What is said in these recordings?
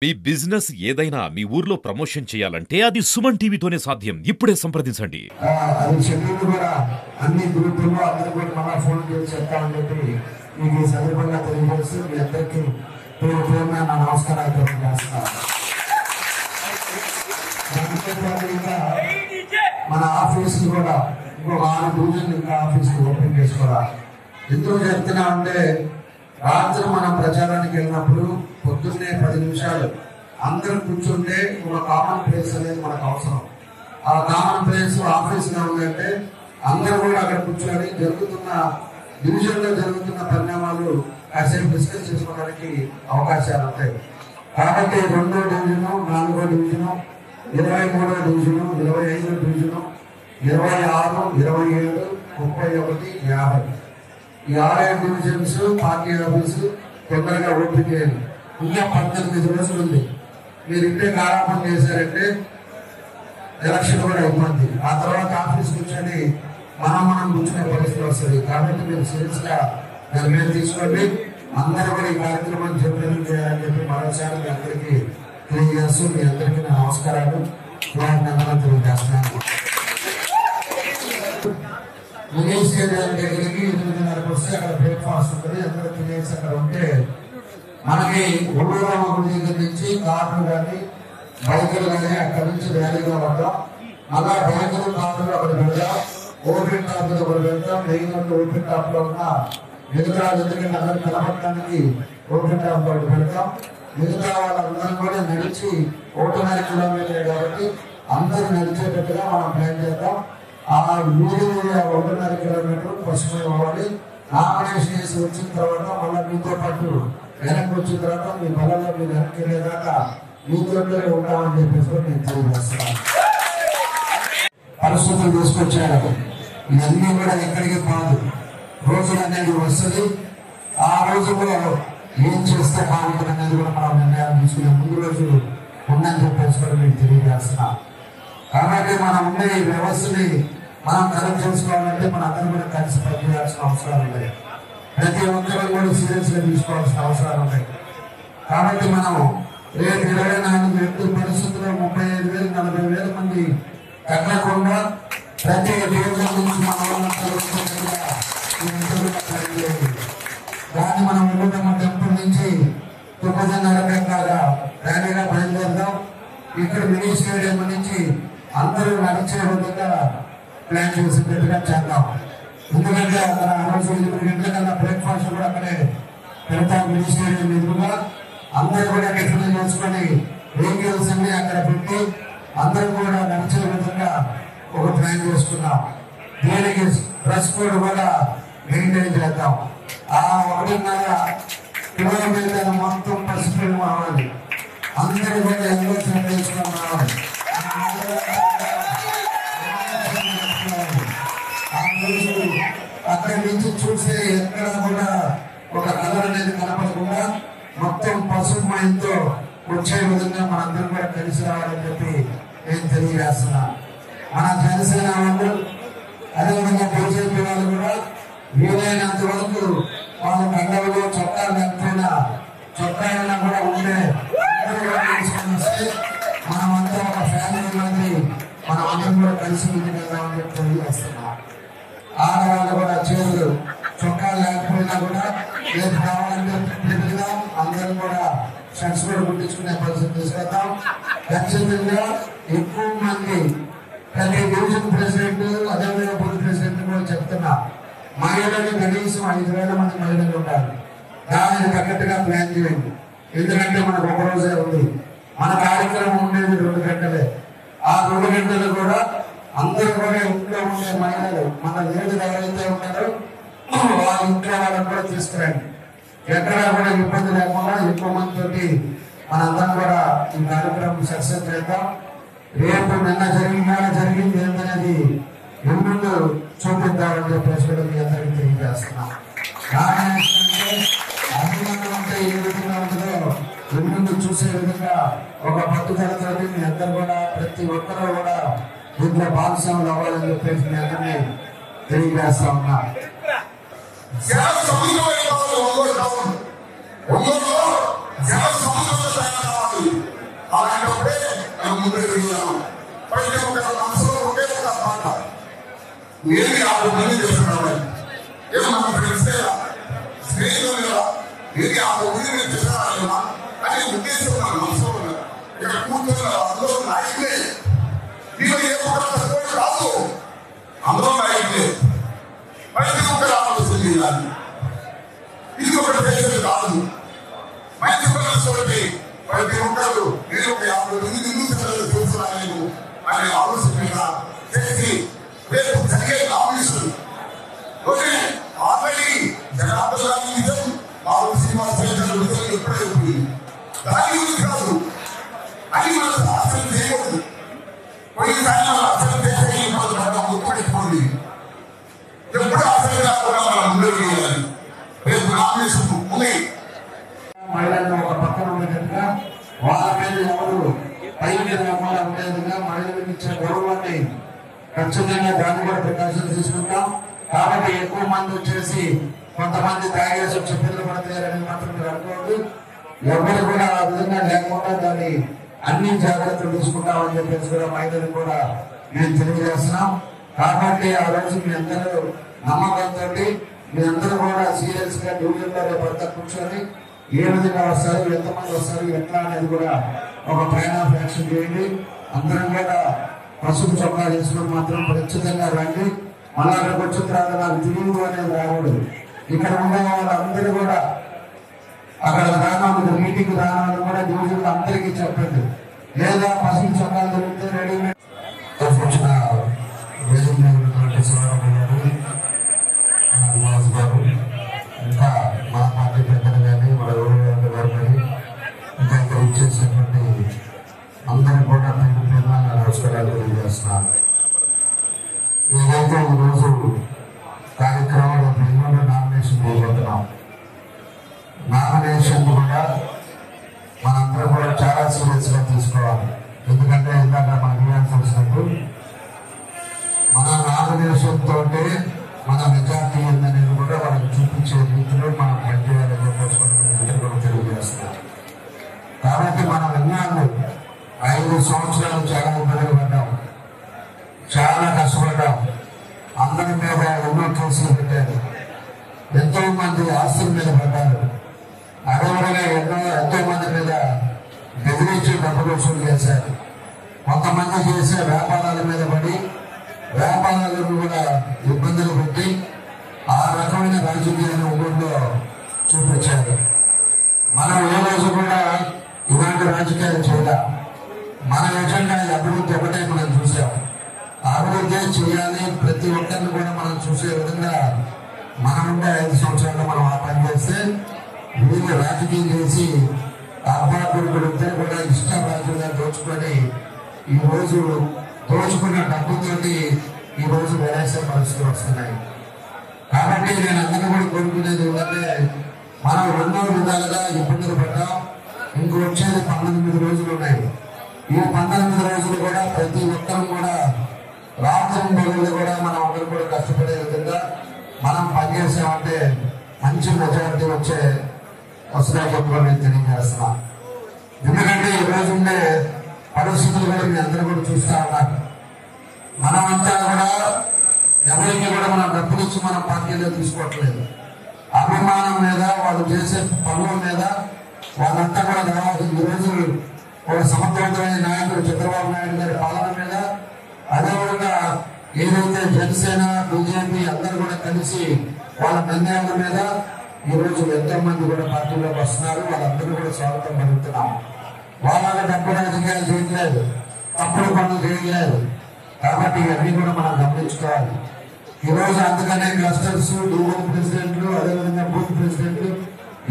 మీ business ఏదైనా మీ ఊర్లో promotion చేయాలంటే అది సుమన్ టీవీతోనే సాధ్యం. ఇప్పుడే సంప్రదించండి. అది షెడ్యూల్ కూడా అన్ని గ్రూపుల్లో అందరూ కూడా మళ్ళా ఫోన్ చేసి చెప్తామని చెప్పి మీకు ఈ సందర్భంగా తెలియజేస్తూ మీ అందరికీ పేరు పేరున నా నమస్కారాలు తెలియజేస్తున్నాను. మన ఆఫీస్ కూడా ఇంకొక 6 డివిజన్లు ఇంకా ఆఫీస్ ఓపెన్ చేసుకోవాలి. ఎందుకు చెప్తున్నామంటే రాత్రి మనం ప్రచారానికి వెళ్ళినప్పుడు పొద్దున్నే 10 నిమిషాలు అందరూ కూర్చుంటే ఒక కామన్ ప్లేస్ అనేది మనకు అవసరం. ఆ కామన్ ప్లేస్ ఆఫీస్ లో ఉందంటే అందరూ కూడా అక్కడ కూర్చొని డివిజన్ లో జరుగుతున్న పరిణామాలు కాసేపు డిస్కస్ చేసుకోవడానికి అవకాశాలు ఉంటాయి. కాబట్టి 2వ డివిజను, 4వ డివిజను, 23వ డివిజను, 25వ డివిజను, 26, 27, 31, 50 ఈ 6 డివిజన్స్ పార్టీ ఆఫీసు తొందరగా ఓపెన్ చేయాలి. ఇంకా 18 రోజులు ఉంది. మీరు ఇంటే ఆరాపం చేశారంటే ఎలక్షన్ కూడా ఇబ్బంది. ఆ తర్వాత ఆఫీస్ కూర్చొని మనం కూర్చునే పరిస్థితి వస్తుంది. కాబట్టి మీరు సీరియస్ గా నిర్ణయం తీసుకోండి. అందరూ కూడా ఈ కార్యక్రమాన్ని చెప్పడం చేయాలని చెప్పి మరోసారి మీ అందరికీ తెలియజేస్తూ మీ అందరికీ నా నమస్కారాలు తెలియజేస్తున్నాను. మినీ స్టేడియం దగ్గరికి 8:30 వస్తే అక్కడ బ్రేక్ఫాస్ట్ ఉంటుంది. అందరూ తినేసి అక్కడ ఉంటే మనకి ఒళ్ళూరామ గుడి దగ్గర నుంచి కార్లు కానీ బైకులు కానీ అక్కడ నుంచి ర్యాలీగా పడదాం. మళ్ళా బైకులు కార్లు అక్కడ పెడదాం. ఓపెన్ టాప్ లో ఒకటి పెడతాం. మెయిన్ ఓపెన్ టాప్ లో ఉన్న మిగతా ఎందుకంటే అందరూ కనపడటానికి ఓపెన్ టాప్ లో ఒకటి పెడతాం. మిగతా వాళ్ళందరూ కూడా నడిచి 1.5 కిలోమీటర్ కాబట్టి అందరూ నడిచేటట్టుగా మనం ప్లాన్ చేద్దాం. ఆ ఊరి 1.5 కిలోమీటర్ పసుపు అవ్వాలి. నామినేషన్ చేసి వచ్చిన తర్వాత మళ్ళీ మీతో పాటు వెనక్కి వచ్చిన తర్వాత మీ బలంలో మీరు వెనక్కి వెళ్ళేదాకా మీతోనే ఉంటామని చెప్పేసి నేను తెలియజేస్తున్నాను. పరిస్థితులు తీసుకొచ్చారు. ఇవన్నీ కూడా ఎక్కడికి కాదు. రోజులు అనేది వస్తుంది. ఆ రోజుల్లో ఏం చేస్తే బాగుంటుంది అనేది కూడా మనం నిర్ణయాలు తీసుకునే ముందు రోజు ఉందని చెప్పేసి కూడా మీకు తెలియజేస్తున్నాం. కాబట్టి మనం ఉండే ఈ వ్యవస్థని మనం కరెక్ట్ చేసుకోవాలంటే మన అందరం కూడా కలిసి పనిచేయాల్సిన అవసరాలు ఉన్నాయి. ప్రతి ఒక్కరూ కూడా సీరియస్ గా తీసుకోవాల్సిన అవసరాలు ఉన్నాయి. కాబట్టి మనం రేపు 24 ఎట్టి పరిస్థితుల్లో 35,000, 40,000 మంది తగ్గకుండా ప్రతి డివిజన్ నుంచి మన దాన్ని మనం ఉండటం టెంపుల్ నుంచి 9:30 ర్యాలీగా బయలుదేరదాం. ఇక్కడ మినీ స్టేడియం నుంచి అందరూ నడిచే విధంగా ప్లాన్ చేసేటట్టుగా చేద్దాం. ఎందుకంటే అక్కడ ఆ రోజు 8 గంటలకల్లా బ్రేక్ఫాస్ట్ కూడా అక్కడే పెడతాం. మినీ స్టేడియం ఎదురుగా అందరూ కూడా టిఫిన్ చేసుకొని వెహికల్స్ అన్ని అక్కడ పెట్టి అందరూ కూడా నడిచే విధంగా ఒక ప్లాన్ చేసుకున్నాం. దీనికి డ్రెస్ కోడ్ కూడా మెయింటైన్ చేద్దాం. ఆ 1.5 కిలోమీటర్ మొత్తం పసుపు అవ్వాలి. అందరూ కూడా ఎన్రోల్మెంట్ చేసుకుని రావాలి. అక్కడి నుంచి చూసే ఎక్కడ కూడా ఒక కలర్ అనేది కనపడకుండా మొత్తం పసుపు మైంతో వచ్చే విధంగా మనందరం కూడా కలిసి రావాలని చెప్పి నేను తెలియజేస్తున్నాను. మన జనసేన వాళ్ళు అదేవిధంగా బీజేపీ వాళ్ళు కూడా వీలైనంత వరకు వాళ్ళ కండవలు చొక్కాలు లేకపోయినా చొక్కాలన్నా కూడా ఉండే మనమంతా ఒక ఫ్యామిలీ మంది మనం అందరం కూడా కలిసి ముందుకు వెళ్దామని చెప్పి తెలియజేస్తున్నాం. ఆడవాళ్ళు కూడా చేతులు చొక్కాలు లేకపోయినా కూడా రేపు కావాలంటే పెరుగుదాం. అందరం కూడా షర్ట్స్ కూడా కుట్టించుకునే పరిస్థితి తీసుకెళ్తాం. ఖచ్చితంగా ఎక్కువ మంది ప్రతి డివిజన్ ప్రెసిడెంట్ అదేవిధంగా బూత్ ప్రెసిడెంట్ కూడా చెప్తున్నా మహిళలు కనీసం 5,000 మంది మహిళలు ఉండాలి. దానికి తగ్గట్టుగా ప్లాన్ చేయండి. ఎందుకంటే మనకు ఒక రోజే ఉంది. మన కార్యక్రమం ఉండేది 2 గంటలే. ఆ 2 గంటలు కూడా అందరూ కూడా ఇంట్లో ఉండే మహిళలు మన లేడీలు ఎవరైతే ఉన్నారో వాళ్ళ ఇంట్లో వాళ్ళని కూడా తీసుకురండి. ఎక్కడా కూడా ఇబ్బంది లేకుండా ఎక్కువ మందితోటి మనందరం కూడా ఈ కార్యక్రమం సక్సెస్ చేద్దాం. రేపు నిన్న జరిగింది ఏంటనేది ఎన్నుండు చూపిద్దామని చెప్పేసి కూడా మీ అందరికీ తెలియజేస్తున్నాం. అభిమానం అంటే ఏ విధంగా ఉంటుందో ఎన్నుండు చూసే విధంగా ఒక పట్టుదలతో మీ అందరూ కూడా ప్రతి ఒక్కరూ కూడా దీంట్లో భాగస్వాములు అవ్వాలని చెప్పేసి మీ అందరినీ తెలియజేస్తా ఉన్నా. ఒంగోలులో జన సముద్రం అలాంటప్పుడే మనం ముందుకు వెళ్ళాము. ప్రతి ఒక్క మనసులో ఒకే ఒక పాట, నేను 50 మంది చేస్తున్నాను. ఏమో మన ఫ్రెండ్స్ స్నేహితులు కదా, నేను 50 మంది నేను చేస్తున్నాను అనే ఉద్దేశం మన మనసులో ఉన్నది. ఇక్కడ కూర్చున్న అందులో నాయకులే, మీరు ఏ ఒక్క కాదు, అందులో నాయకులే. ప్రతి ఒక్కరు ఆలోచన చేయాలి. ఇది ఒకటి చేసేది కాదు. మంచి మనసులకి ప్రతి ఒక్కరు నేను ఒక 50 మంది నిందితులు చూస్తున్నాను అనే ఆలోచన చేసి రేపు జరిగే నామినేషన్ ఆల్రెడీ జనార్దన్ నిజం బాబు శ్రీనివాస్ నిజం ఎప్పుడైపోయింది. దాని గురించి కాదు, అది మనం అసలు చేయకూడదు. పోయినసారి మనం అసలు చేసే ఒప్పుకోండి. ఎప్పుడు అసలు కాకుండా మనం ముందుకు వెళ్ళాలి. రేపు నామినేషన్ ఉంది. మహిళలను ఒక పక్కన ఉండేట్టుగా వాళ్ళ మీద ఎవరు పైకి రాకుండా ఉండేదిగా మహిళలకు ఇచ్చిన గౌరవాన్ని ఖచ్చితంగా దాన్ని కూడా ప్రికాషన్ తీసుకుంటాం. కాబట్టి ఎక్కువ మంది వచ్చేసి కొంతమంది తాగేసి వచ్చి పిల్లలు పడతారని మాత్రం మీరు అనుకోవద్దు. ఎవరు కూడా ఆ విధంగా లేకుండా దాన్ని అన్ని జాగ్రత్తలు తీసుకుంటామని చెప్పేసి కూడా మహిళలు కూడా మేము తెలియజేస్తున్నాం. కాబట్టి ఆ రోజు మీ అందరూ నమ్మకంతో మీ అందరూ కూడా సీరియస్ గా డివిజన్లో రేపంతా కూర్చొని ఏ విధంగా వస్తారు, ఎంతమంది వస్తారు, ఎట్లా అనేది కూడా ఒక ప్లాన్ ఆఫ్ యాక్షన్ చేయండి. అందరం కూడా పసుపు చొక్కా వేసుకొని మాత్రం ఖచ్చితంగా రండి. మళ్ళా అక్కడికి వచ్చిన తర్వాత నాకు తిరిగి అనేది రాకూడదు. ఇక్కడ ఉండే వాళ్ళందరూ కూడా అక్కడ రానప్పుడు మీటింగ్ రానప్పుడు కూడా డివిజన్ అందరికీ చెప్పండి. లేదా పసుపు చొక్కాలు దొరికితే రెడీమేడ్ వచ్చిన గారు ఇంకా మా పార్టీ పెద్దలు కానీ మన ఊరు గారు కానీ ఇంకా ఇక్కడ ఇచ్చేసినటువంటి అందరూ కూడా పేరు పేరున నమస్కారాలు తెలియజేస్తున్నాను. ఏదైతే ఈరోజు కార్యక్రమంలో మేము నామినేషన్ చేయబోతున్నాం. నామినేషన్ కూడా మనందరూ కూడా చాలా సీరియస్ గా తీసుకోవాలి. ఎందుకంటే ఇందాక మనకు తెలిసినట్టు మన నామినేషన్ తోటే మన మెజార్టీ ఉందనేది కూడా మనకు చూపించే రీతిలో మనం పనిచేయాలని చెప్పేసి కూడా తెలియజేస్తున్నాం. కాబట్టి మనం ఎన్నాళ్ళు 5 సంవత్సరాలు చాలా ఇబ్బందులు పడ్డాం, చాలా కష్టపడ్డాం. అందరి మీద ఎన్నో కేసులు పెట్టారు, ఎంతో మంది ఆస్తుల మీద పడ్డారు. అదేవిధంగా ఎంతో మంది మీద బెదిరించి డబ్బులు వసూలు చేశారు. కొంతమంది చేసే వ్యాపారాల మీద పడి వ్యాపారాలను కూడా ఇబ్బందులు పెట్టి ఆ రకమైన రాజకీయాన్ని ఊళ్ళో చూపించారు. మనం ఏ రోజు కూడా ఇలాంటి రాజకీయాలు చేయాలి. మన ఎజెండా అభివృద్ధి ఒకటే మనం చూసాం. అభివృద్ధి చేయాలి, ప్రతి ఒక్కరిని కూడా మనం చూసే విధంగా మనం ఉండే 5 సంవత్సరాల్లో మనం ఆ పని చేస్తే వీళ్ళు రాజకీయం చేసి అబ్బాయిద్దరు కూడా ఇష్ట రాజుగా దోచుకొని ఈ రోజు దోచుకున్న డబ్బుతోటి ఈ రోజు వేరేసే పరిస్థితులు వస్తున్నాయి. కాబట్టి నేను అందరూ కూడా కోరుకునేది ఏంటంటే మనం ఎన్నో విధాలుగా ఇబ్బందులు పడ్డాం. ఇంక వచ్చేది 19 రోజులు ఉన్నాయి. ఈ 19 రోజులు కూడా ప్రతి ఒక్కరు కూడా రాత్రి పగళ్ళు కూడా మనం అందరూ కూడా కష్టపడే విధంగా మనం పనిచేసామంటే మంచి మెజారిటీ వస్తున్నాయి చెప్పి నేను తెలియజేస్తున్నా. ఎందుకంటే ఈ రోజు ఉండే పరిస్థితులు కూడా మీ అందరూ కూడా చూస్తా ఉన్నారు. మనమంతా కూడా ఎవరికి కూడా మనం డబ్బులు ఇచ్చి మనం పార్టీలో తీసుకోవట్లేదు. అభిమానం మీద, వాళ్ళు చేసే పనుల మీద వాళ్ళంతా కూడా రావాలి. ఈరోజు ఒక సమర్థవంతమైన నాయకుడు చంద్రబాబు నాయుడు గారి పాలన మీద, అదేవిధంగా ఏదైతే జనసేన బీజేపీ అందరూ కూడా కలిసి వాళ్ళ నిర్ణయాల మీద ఈరోజు ఎంతో మంది కూడా పార్టీలోకి వస్తున్నారు. వాళ్ళందరూ కూడా స్వాగతం పలుకుతున్నాం. వాళ్ళ డబ్బు రాజకీయాలు చేయట్లేదు, తప్పుడు పనులు చేయట్లేదు. కాబట్టి ఇవన్నీ కూడా మనం గమనించుకోవాలి. ఈరోజు అందుకనే క్లస్టర్స్, డివిజన్ ప్రెసిడెంట్లు, అదేవిధంగా బూత్ ప్రెసిడెంట్లు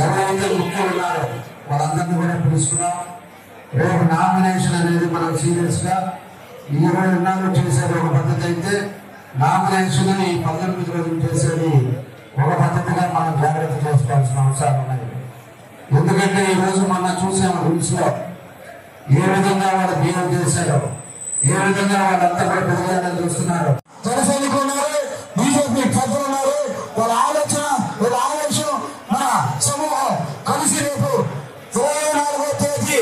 ఎవరైతే ముఖ్యులు ఉన్నారో వాళ్ళందరినీ కూడా పిలుస్తున్నాం. రేపు నామినేషన్ అనేది మనం సీరియస్ గా 20 నాళ్ళు చేసేది ఒక పద్ధతి అయితే నామినేషన్ ఈ 19 రోజులు చేసేది ఒక పద్ధతిగా మనం జాగ్రత్త చేసుకోవాల్సిన అవసరాలు ఉన్నాయి. ఎందుకంటే ఈ రోజు మనం చూసాము రూల్స్ లో ఏ విధంగా వాళ్ళు బిహేవ్ చేశారో, ఏ విధంగా వాళ్ళంతా కూడా పెరగాలని చూస్తున్నారు. జనసైనికులు ఉన్నారు, బీజేపీ పెద్దలు ఉన్నారు. వాళ్ళ ఆలోచన మన సమూహం కలిసి రేపు 24వ తేదీ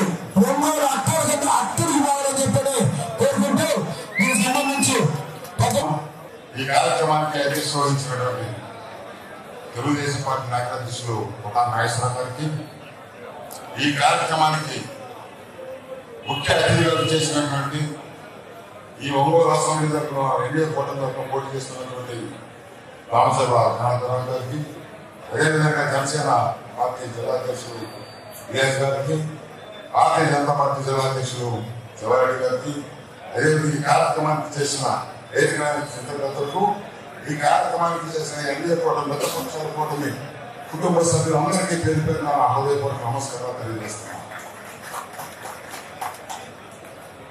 ఒంగోలు అక్కడ గౌరవించినటువంటి తెలుగుదేశం పార్టీ నాయకుల అధ్యక్షులు కొట్టా నాగేశ్వరరావు గారికి, ఈ కార్యక్రమానికి ముఖ్య అతిథిగా చేసినటువంటి ఈ ఒంగోలు అసెంబ్లీ తరఫున ఎన్డీఏ కూటమి తరఫున పోటీ చేస్తున్నటువంటి రామసభ జనార్దన్ గారికి, అదేవిధంగా జనసేన పార్టీ జిల్లా అధ్యక్షులు విఎస్ గారికి, భారతీయ జనతా పార్టీ జిల్లా అధ్యక్షులు శివారెడ్డి గారికి, అదేవిధంగా ఈ కార్యక్రమానికి చేసిన చిత్రకర్తలకు, ఈ కార్యక్రమానికి చేసిన ఎన్డీఏ కూటమి మిత్రపక్షాల కూటమి కుటుంబ సభ్యులందరికీ పేరు పేరున హృదయపూర్వక నమస్కారాలు తెలియజేస్తున్నాను.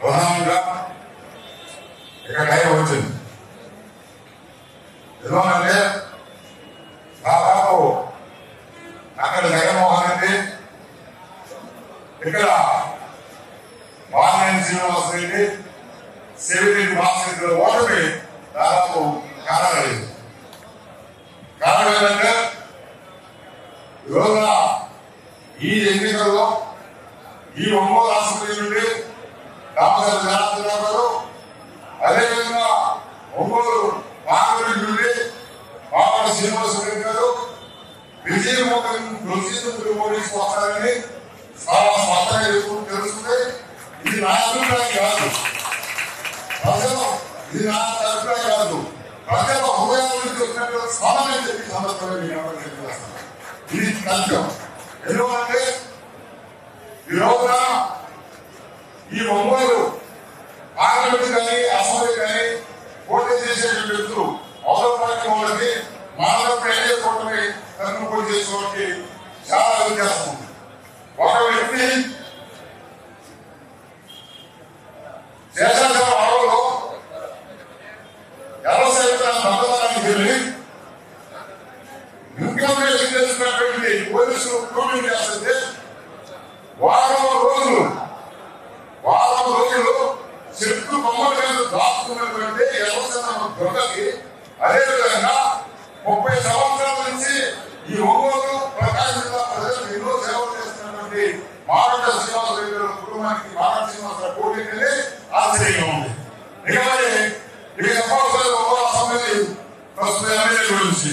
ప్రధానంగా ఇక్కడ టైం వచ్చింది. ఎందుకంటే దాదాపు అక్కడ జగన్మోహన్ రెడ్డి, ఇక్కడ బాలినేని శ్రీనివాస రెడ్డి, సెవిరెడ్డి భాస్కర్ ఓటమి దాదాపు కారణలేదు. కారణం ఏంటంటే ఈరోజున ఈ ఎన్నికల్లో ఈ ఒంగోలు అసెంబ్లీ నుండి రామచంద్ర జనార్దన్ గారు, అదేవిధంగా ఒంగోలు పార్లమెంట్ నుండి మావాడ శ్రీనివాసరెడ్డి గారు విజయమోహన్కి వస్తారని చాలా స్పష్టంగా తెలుస్తుంది. ఇది నా అభిప్రాయం కాదు, ప్రజలు ఇది నా అభిప్రాయం కాదు, ప్రజల హృదయాల నుంచి వచ్చినట్టు సమానం చెప్పి సందర్భంగా ఇది సత్యం. ఎందుకంటే ఈ రోజున ఈ ఒంగోలు పార్లమెంట్ కానీ అసెంబ్లీ కానీ పోటీ చేసేటువంటి వ్యక్తులు అవసరం పడిన వాళ్ళకి మానవ ఎన్డీఏ కూటమి తరఫున పోటీ చేసే వాళ్ళకి చాలా వ్యత్యాసం ఉంది. ఒక వ్యక్తి శేషాచల అడవులో భద్రతానికి వెళ్ళి ఇన్కమినేషన్ చేసినటువంటి పోలీసులు రూలింగ్ చేస్తుంటే వారం రోజులు చెట్టు బొమ్మల మీద దాచుకున్నటువంటి ఎర్రచందనం దొంగకి, అదేవిధంగా 30 సంవత్సరాల నుంచి ఈ ఒంగోలు ప్రకాశం జిల్లా ప్రజలకు ఎన్నో సేవలు చేస్తున్నటువంటి మారట శ్రీనివాసరెడ్డి గారి కుటుంబానికి మారట శ్రీనివాసరావు పోటీకి ఆశ్చర్యంగా ఉంది. ఇక చెప్పవలసిన ఒంగోలు అసెంబ్లీ ప్రస్తుత ఎమ్మెల్యే గురించి